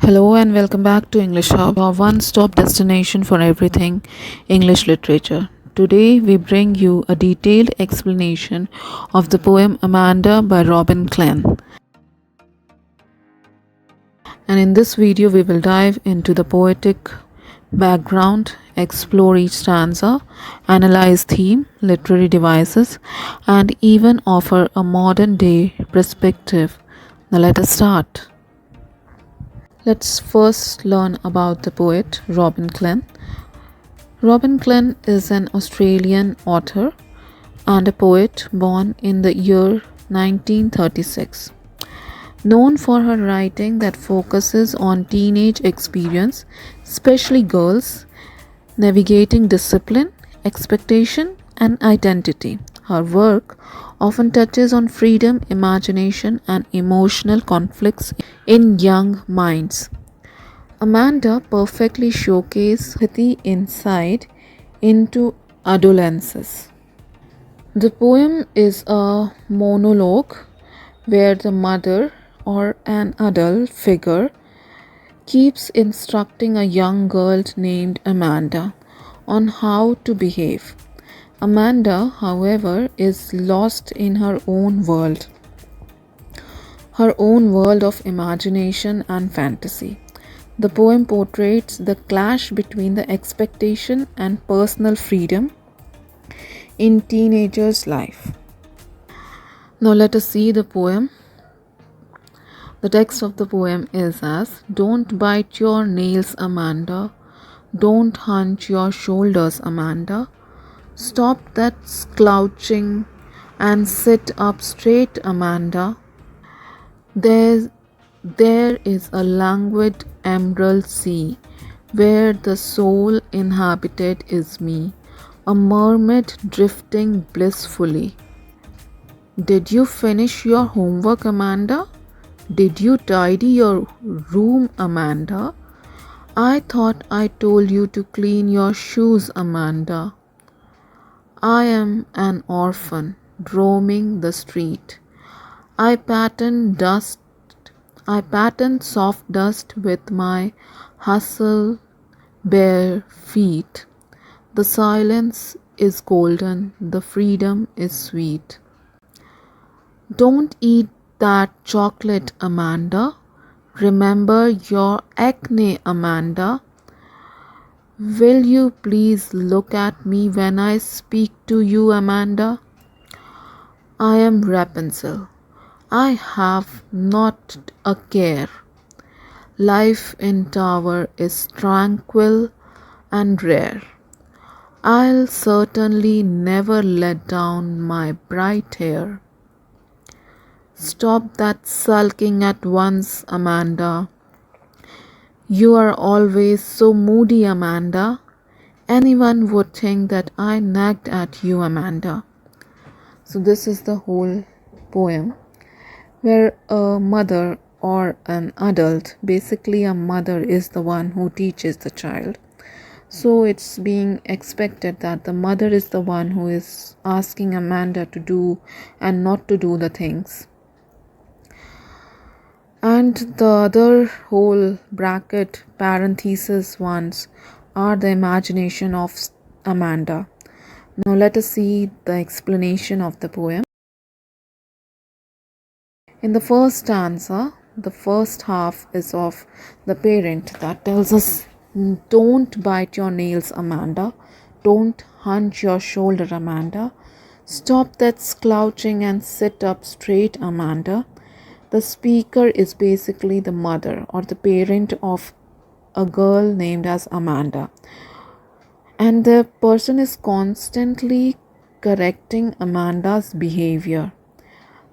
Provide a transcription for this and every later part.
Hello and welcome back to English Hub, your one stop destination for everything English literature. Today we bring you a detailed explanation of the poem Amanda by Robin Klein. And in this video, we will dive into the poetic background, explore each stanza, analyze theme, literary devices, and even offer a modern day perspective. Now, let us start. Let's first learn about the poet Robin Klein. Robin Klein is an Australian author and a poet born in the year 1936. Known for her writing that focuses on teenage experience, especially girls, navigating discipline, expectation, and identity. Her work often touches on freedom, imagination, and emotional conflicts in young minds. Amanda perfectly showcases the insight into adolescence. The poem is a monologue where the mother or an adult figure keeps instructing a young girl named Amanda on how to behave. Amanda, however, is lost in her own world of imagination and fantasy. The poem portrays the clash between the expectation and personal freedom in teenagers' life. Now let us see the poem. The text of the poem is as: Don't bite your nails, Amanda. Don't hunch your shoulders, Amanda. Stop that slouching and sit up straight, Amanda. There is a languid emerald sea where the sole inhabited is me, a mermaid drifting blissfully. Did you finish your homework, Amanda? Did you tidy your room, Amanda? I thought I told you to clean your shoes, Amanda. I am an orphan roaming the street. I pattern soft dust with my hustle bare feet. The silence is golden, the freedom is sweet. Don't eat that chocolate, Amanda. Remember your acne, Amanda. Will you please look at me when I speak to you, Amanda? I am Rapunzel. I have not a care. Life in tower is tranquil and rare. I'll certainly never let down my bright hair. Stop that sulking at once, Amanda. You are always so moody, Amanda. Anyone would think that I nagged at you, Amanda. So this is the whole poem, where a mother or an adult, basically a mother, is the one who teaches the child. So it's being expected that the mother is the one who is asking Amanda to do and not to do the things. And the other whole bracket parenthesis ones are the imagination of Amanda. Now let us see the explanation of the poem. In the first stanza, the first half is of the parent that tells us, don't bite your nails, Amanda. Don't hunch your shoulder, Amanda. Stop that slouching and sit up straight, Amanda. The speaker is basically the mother or the parent of a girl named as Amanda. And the person is constantly correcting Amanda's behavior.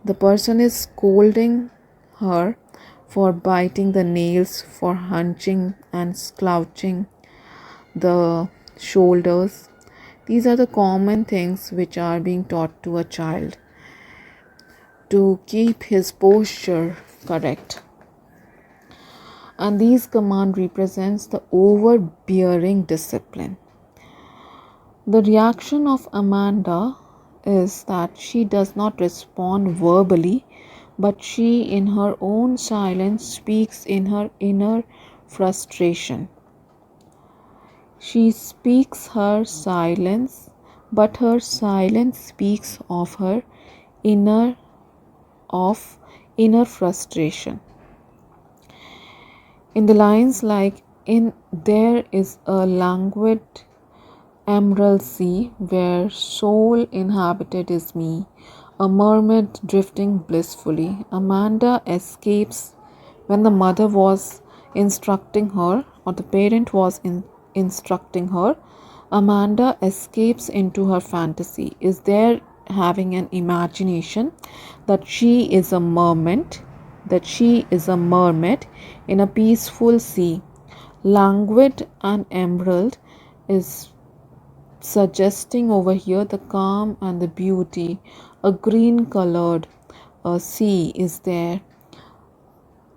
The person is scolding her for biting the nails, for hunching and slouching the shoulders. These are the common things which are being taught to a child to keep his posture correct. And these command represents the overbearing discipline. The reaction of Amanda is that she does not respond verbally, but she in her own silence speaks in her inner frustration. She speaks her silence, but her silence speaks of her inner of inner frustration. In the lines like in there is a languid emerald sea where sole inhabited is me, a mermaid drifting blissfully. Amanda escapes when the mother was instructing her, or the parent was instructing her. Amanda escapes into her fantasy, is there having an imagination that she is a mermaid in a peaceful sea. Languid and emerald is suggesting over here the calm and the beauty. A green colored sea is there,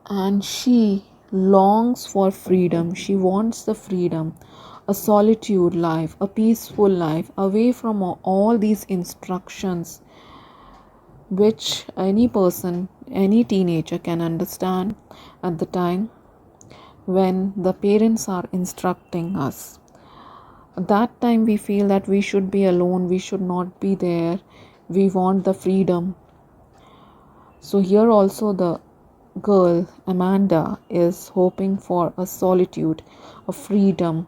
and she longs for freedom. She wants the freedom, a solitude life, a peaceful life, away from all these instructions which any person, any teenager can understand at the time when the parents are instructing us. At that time we feel that we should be alone, we should not be there, we want the freedom. So here also the girl Amanda is hoping for a solitude, a freedom,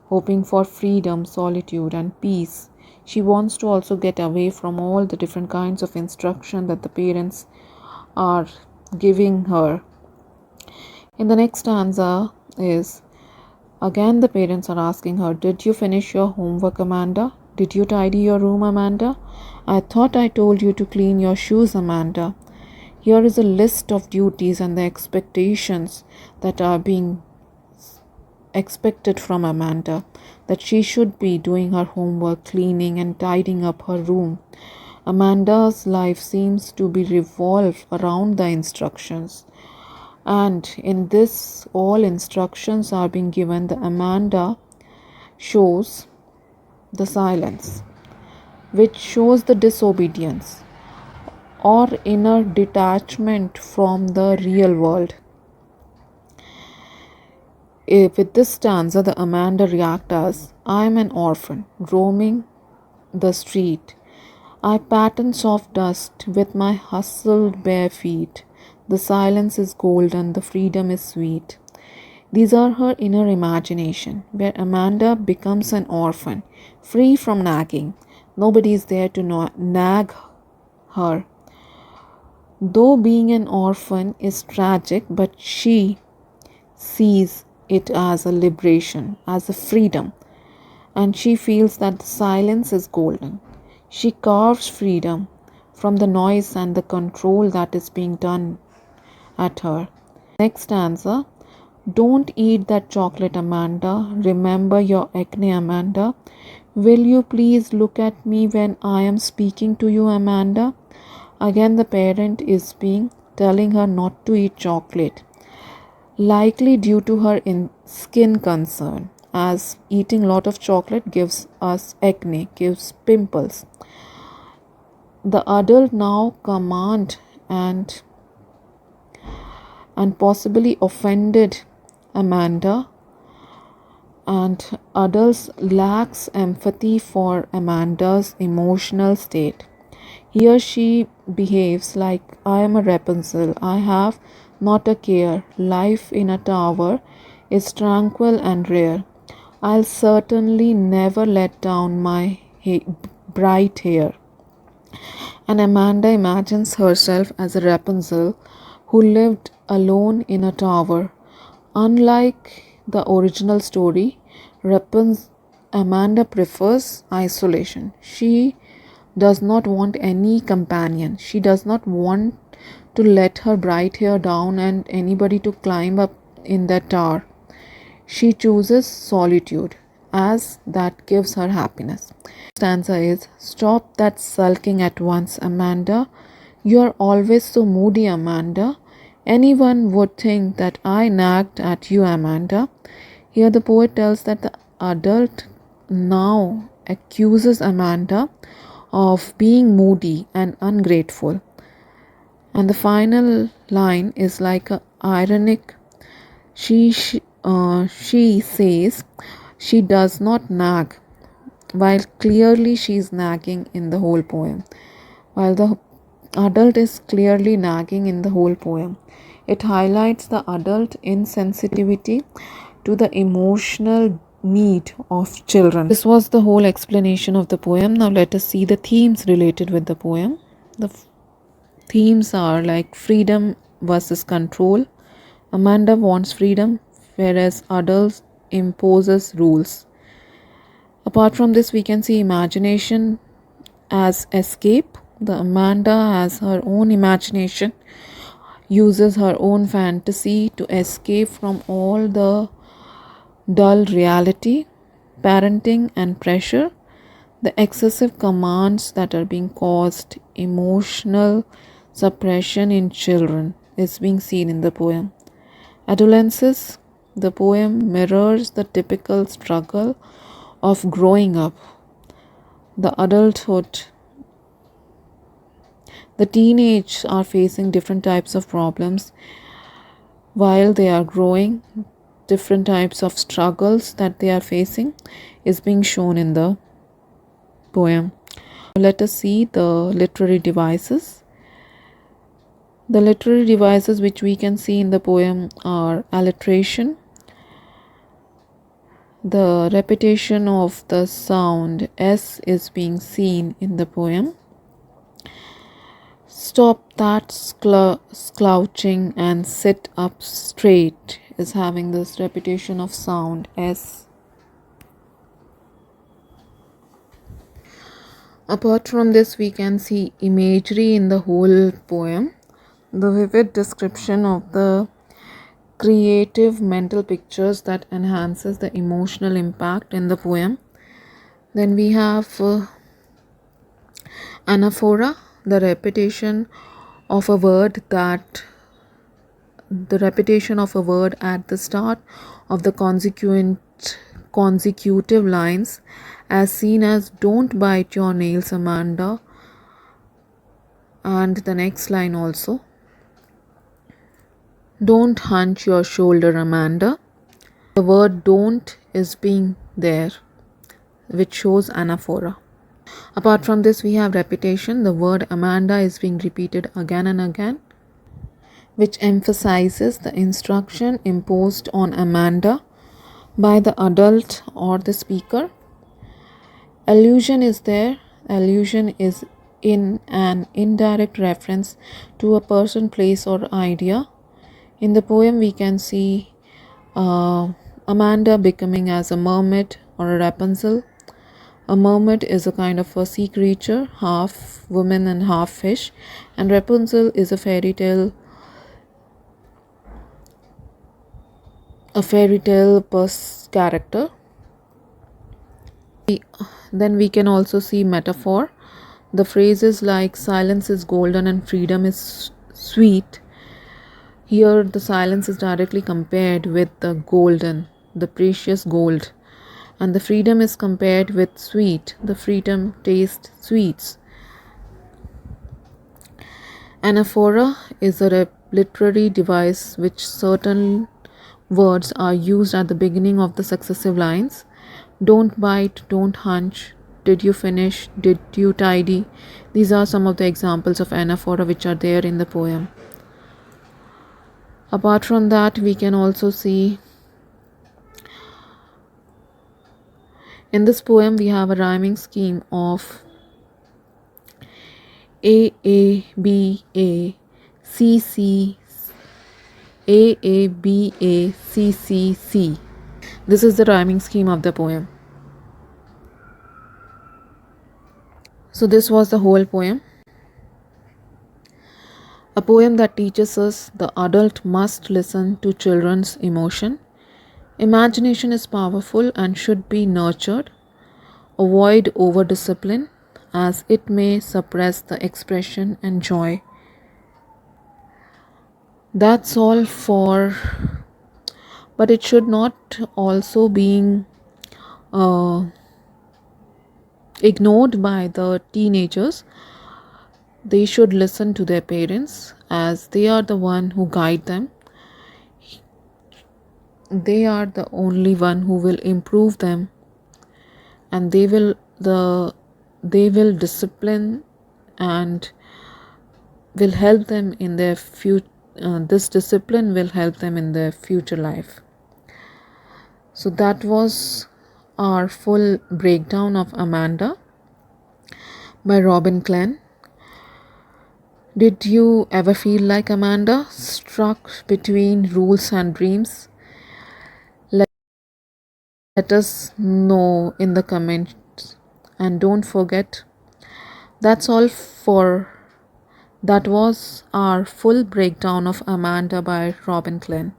hoping for freedom, solitude and peace. She wants to also get away from all the different kinds of instruction that the parents are giving her. In the next stanza is again the parents are asking her, did you finish your homework, Amanda? Did you tidy your room, Amanda? I thought I told you to clean your shoes, Amanda. Here is a list of duties and the expectations that are being expected from Amanda, that she should be doing her homework, cleaning and tidying up her room. Amanda's life seems to be revolved around the instructions, and in this all instructions are being given, the Amanda shows the silence, which shows the disobedience or inner detachment from the real world. With this stanza, the Amanda reacts as, I am an orphan, roaming the street. I pattern soft dust with my hustled bare feet. The silence is golden, the freedom is sweet. These are her inner imagination, where Amanda becomes an orphan, free from nagging. Nobody is there to nag her. Though being an orphan is tragic, but she sees it as a liberation, as a freedom, and she feels that the silence is golden. She carves freedom from the noise and the control that is being done at her. Next stanza, don't eat that chocolate, Amanda. Remember your acne, Amanda. Will you please look at me when I am speaking to you, Amanda? Again, the parent is telling her not to eat chocolate, likely due to her skin concern, as eating a lot of chocolate gives us acne, gives pimples. The adult now command and possibly offended Amanda, and adults lacks empathy for Amanda's emotional state. Here she behaves like, I am a Rapunzel, I have not a care, life in a tower is tranquil and rare. I'll certainly never let down my bright hair. And Amanda imagines herself as a Rapunzel who lived alone in a tower. Unlike the original story, Amanda prefers isolation. She does not want any companion. She does not want to let her bright hair down and anybody to climb up in that tower. She chooses solitude, as that gives her happiness. Stanza is, stop that sulking at once, Amanda. You are always so moody, Amanda. Anyone would think that I nagged at you, Amanda. Here the poet tells that the adult now accuses Amanda of being moody and ungrateful. And the final line is like a ironic. She says she does not nag, while clearly she is nagging in the whole poem. While the adult is clearly nagging in the whole poem, it highlights the adult insensitivity to the emotional need of children. This was the whole explanation of the poem. Now let us see the themes related with the poem. The themes are like freedom versus control. Amanda wants freedom, whereas adults imposes rules. Apart from this, we can see imagination as escape. The Amanda has her own imagination, uses her own fantasy to escape from all the dull reality, parenting and pressure, the excessive commands that are being caused, emotional suppression in children is being seen in the poem. Adolescence, the poem mirrors the typical struggle of growing up, the adulthood. The teenage are facing different types of problems while they are growing. Different types of struggles that they are facing is being shown in the poem. Let us see the literary devices. The literary devices which we can see in the poem are alliteration, the repetition of the sound S is being seen in the poem. Stop that slouching and sit up straight is having this repetition of sound S. Apart from this, we can see imagery in the whole poem. The vivid description of the creative mental pictures that enhances the emotional impact in the poem. Then we have anaphora, the repetition of a word at the start of the consecutive lines, as seen as "Don't bite your nails, Amanda," and the next line also, "Don't hunch your shoulder, Amanda." The word "don't" is being there, which shows anaphora. Apart from this, we have repetition. The word Amanda is being repeated again and again, which emphasizes the instruction imposed on Amanda by the adult or the speaker. Allusion is there. Allusion is in an indirect reference to a person, place, or idea. In the poem, we can see Amanda becoming as a mermaid or a Rapunzel. A mermaid is a kind of a sea creature, half woman and half fish, and Rapunzel is a fairy tale character. Then we can also see metaphor. The phrases like silence is golden and freedom is sweet. Here the silence is directly compared with the golden, the precious gold, and the freedom is compared with sweet. The freedom tastes sweets. Anaphora is a literary device which certain words are used at the beginning of the successive lines. Don't bite, don't hunch, did you finish, did you tidy. These are some of the examples of anaphora which are there in the poem. Apart from that, we can also see in this poem we have a rhyming scheme of A B A C C A B A C C C. This is the rhyming scheme of the poem. So this was the whole poem. A poem that teaches us the adult must listen to children's emotion. Imagination is powerful and should be nurtured. Avoid over-discipline as it may suppress the expression and joy. That's all for, but it should not also being ignored by the teenagers. They should listen to their parents as they are the one who guide them. They are the only one who will improve them, and they will discipline and will help them in their future. This discipline will help them in their future life. So that was our full breakdown of Amanda by Robin Klein. Did you ever feel like Amanda, struck between rules and dreams? Let us know in the comments, and don't forget, that's all for that was our full breakdown of Amanda by Robin Klein.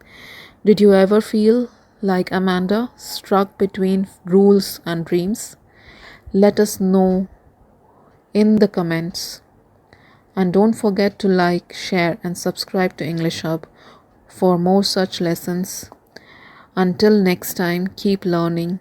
Did you ever feel like Amanda, struck between rules and dreams? Let us know in the comments. And don't forget to like, share, and subscribe to English Hub for more such lessons. Until next time, keep learning.